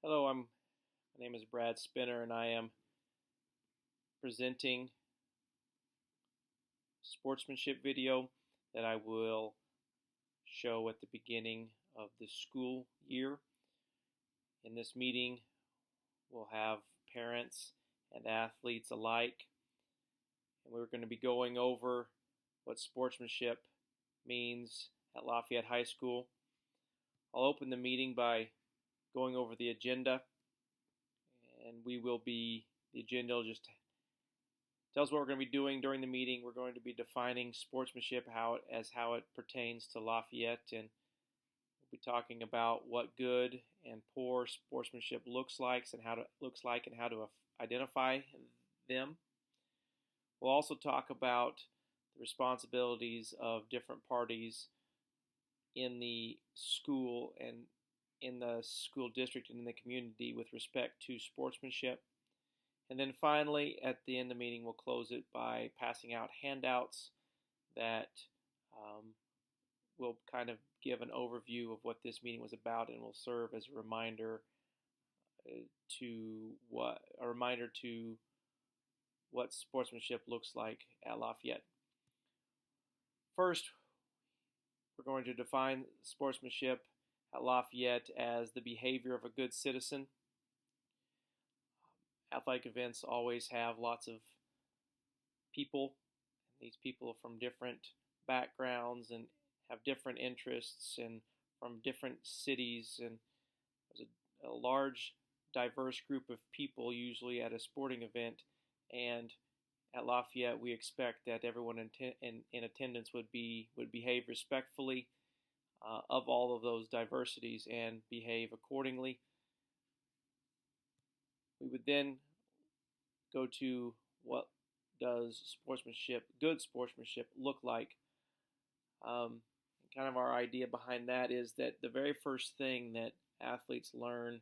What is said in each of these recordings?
Hello, my name is Brad Spinner, and I am presenting sportsmanship video that I will show at the beginning of the school year. In this meeting, we'll have parents and athletes alike, and we're going to be going over what sportsmanship means at Lafayette High School. I'll open the meeting by going over the agenda, and the agenda just tells what we're going to be doing during the meeting. We're going to be defining sportsmanship how it pertains to Lafayette, and we'll be talking about what good and poor sportsmanship looks like and how to identify them. We'll also talk about the responsibilities of different parties in the school and in the school district and in the community with respect to sportsmanship. And then finally, at the end of the meeting, we'll close it by passing out handouts that will kind of give an overview of what this meeting was about and will serve as a reminder to what sportsmanship looks like at Lafayette. First, we're going to define sportsmanship at Lafayette as the behavior of a good citizen. Athletic events always have lots of people, and these people are from different backgrounds and have different interests and from different cities, and there's a large diverse group of people usually at a sporting event, and at Lafayette we expect that everyone in attendance would behave respectfully of all of those diversities and behave accordingly. We would then go to what does good sportsmanship look like. Kind of our idea behind that is that the very first thing that athletes learn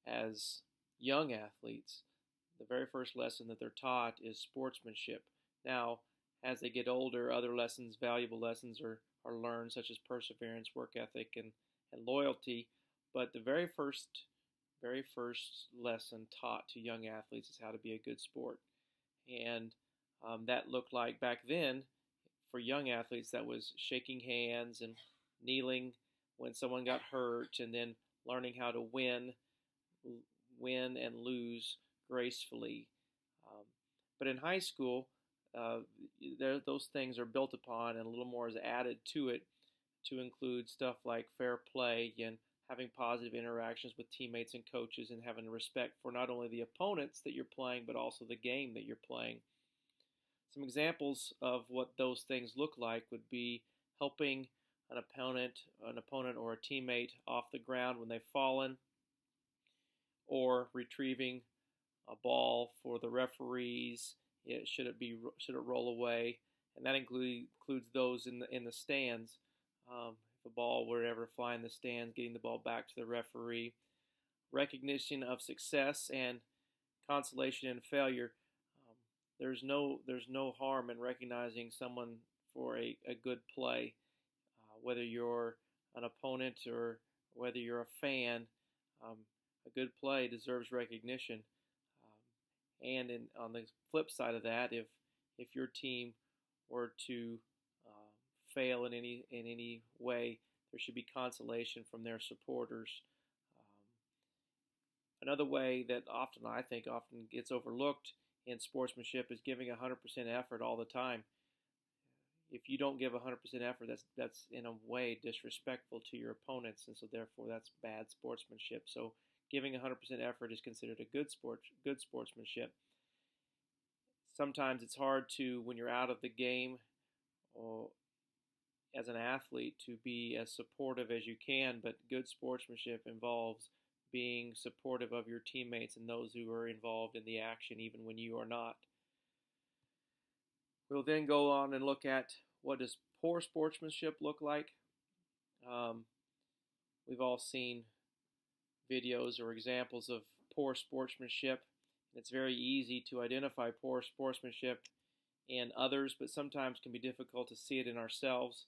as young athletes, the very first lesson that they're taught is sportsmanship. Now, as they get older, other lessons, valuable lessons are learned, such as perseverance, work ethic, and loyalty. But the very first lesson taught to young athletes is how to be a good sport. And that looked like back then, for young athletes, that was shaking hands and kneeling when someone got hurt, and then learning how to win and lose gracefully. But in high school, those things are built upon, and a little more is added to it to include stuff like fair play and having positive interactions with teammates and coaches, and having respect for not only the opponents that you're playing but also the game that you're playing. Some examples of what those things look like would be helping an opponent or a teammate off the ground when they've fallen, or retrieving a ball for the referees. Should it roll away, and that includes those in the stands. If a ball were ever fly in the stands, getting the ball back to the referee. Recognition of success and consolation in failure. There's no harm in recognizing someone for a good play, whether you're an opponent or whether you're a fan. A good play deserves recognition. And on the flip side of that, if your team were to fail in any way, there should be consolation from their supporters. Another way that often gets overlooked in sportsmanship is giving 100% effort all the time. If you don't give 100% effort, that's in a way disrespectful to your opponents, and so therefore that's bad sportsmanship. So giving 100% effort is considered a good sportsmanship. Sometimes it's hard to, when you're out of the game or as an athlete, to be as supportive as you can, but good sportsmanship involves being supportive of your teammates and those who are involved in the action, even when you are not. We'll then go on and look at what does poor sportsmanship look like. We've all seen videos or examples of poor sportsmanship. It's very easy to identify poor sportsmanship in others, but sometimes can be difficult to see it in ourselves.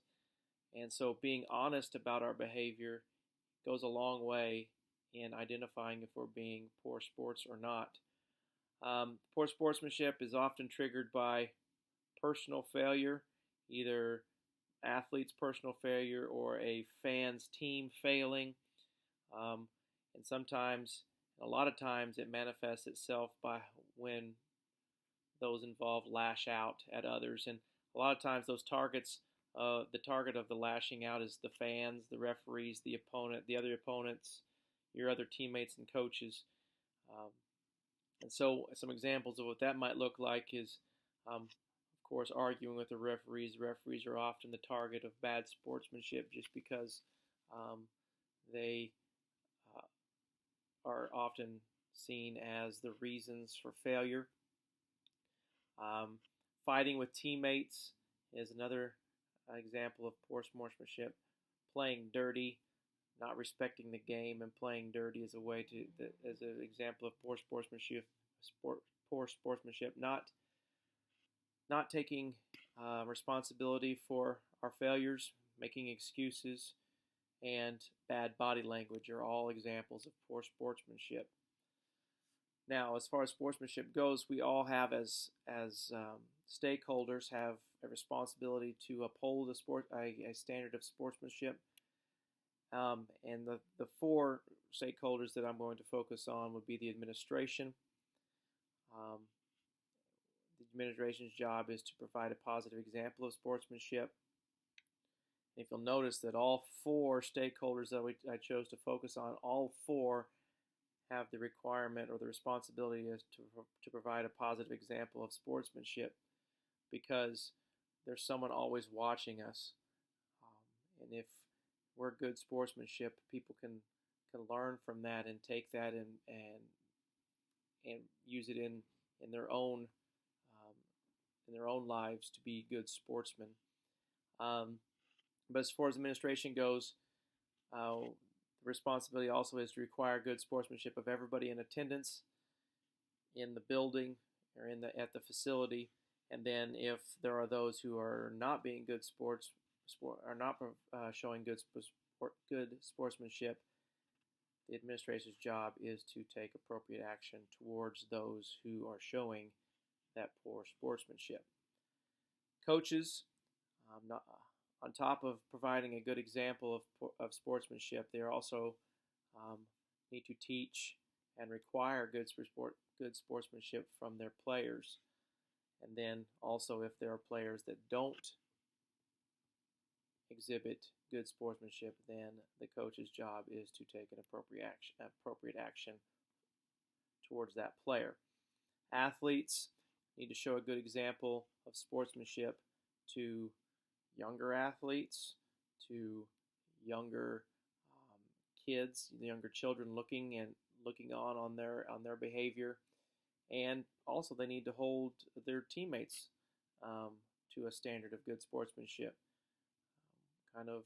And so being honest about our behavior goes a long way in identifying if we're being poor sports or not. Poor sportsmanship is often triggered by personal failure, either athlete's personal failure or a fan's team failing. Um, and sometimes, a lot of times, it manifests itself by when those involved lash out at others. And a lot of times, those targets, the target of the lashing out is the fans, the referees, the opponent, the other opponents, your other teammates and coaches. Um, and so, some examples of what that might look like is, of course, arguing with the referees. The referees are often the target of bad sportsmanship just because they are often seen as the reasons for failure. Fighting with teammates is another example of poor sportsmanship. Playing dirty, not respecting the game, and playing dirty is a way to, as an example of poor sportsmanship. Poor sportsmanship, not taking responsibility for our failures, making excuses, and bad body language are all examples of poor sportsmanship. Now, as far as sportsmanship goes, we all have, as stakeholders, have a responsibility to uphold a standard of sportsmanship. And the four stakeholders that I'm going to focus on would be the administration. The administration's job is to provide a positive example of sportsmanship. And if you'll notice that all four stakeholders that I chose to focus on, all four have the requirement or the responsibility is to provide a positive example of sportsmanship, because there's someone always watching us. And if we're good sportsmanship, people can learn from that and take that and use it in their own lives to be good sportsmen. But as far as administration goes, the responsibility also is to require good sportsmanship of everybody in attendance in the building or at the facility. And then if there are those who are not being good are not showing good sportsmanship, the administrator's job is to take appropriate action towards those who are showing that poor sportsmanship. Coaches, on top of providing a good example of sportsmanship, they also need to teach and require good sportsmanship from their players. And then also, if there are players that don't exhibit good sportsmanship, then the coach's job is to take an appropriate action towards that player. Athletes need to show a good example of sportsmanship to younger athletes, to younger kids, younger children looking on their behavior, and also they need to hold their teammates to a standard of good sportsmanship. Kind of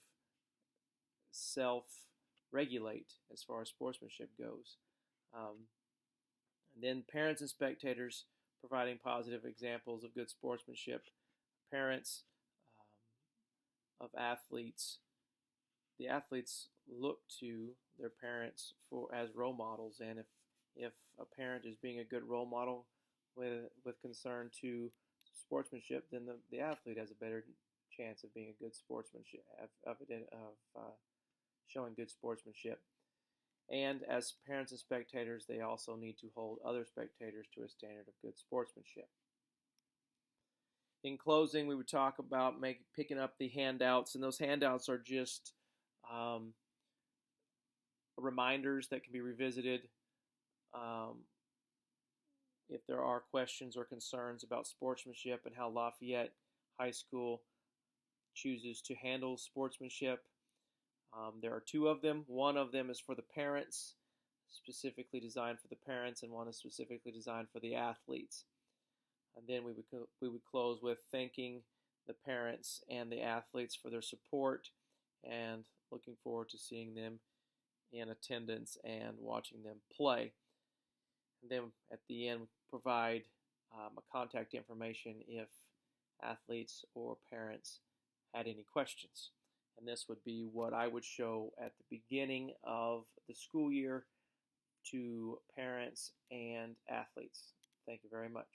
self-regulate as far as sportsmanship goes. And then parents and spectators providing positive examples of good sportsmanship. Parents of athletes, the athletes look to their parents as role models, and if a parent is being a good role model with concern to sportsmanship, then the athlete has a better chance of being a good sportsmanship, of showing good sportsmanship. And as parents and spectators, they also need to hold other spectators to a standard of good sportsmanship. In closing, we would talk about picking up the handouts, and those handouts are just reminders that can be revisited if there are questions or concerns about sportsmanship and how Lafayette High School chooses to handle sportsmanship. There are two of them. One of them is for the parents, specifically designed for the parents, and one is specifically designed for the athletes. And then we would close with thanking the parents and the athletes for their support and looking forward to seeing them in attendance and watching them play. And then at the end, provide a contact information if athletes or parents had any questions. And this would be what I would show at the beginning of the school year to parents and athletes. Thank you very much.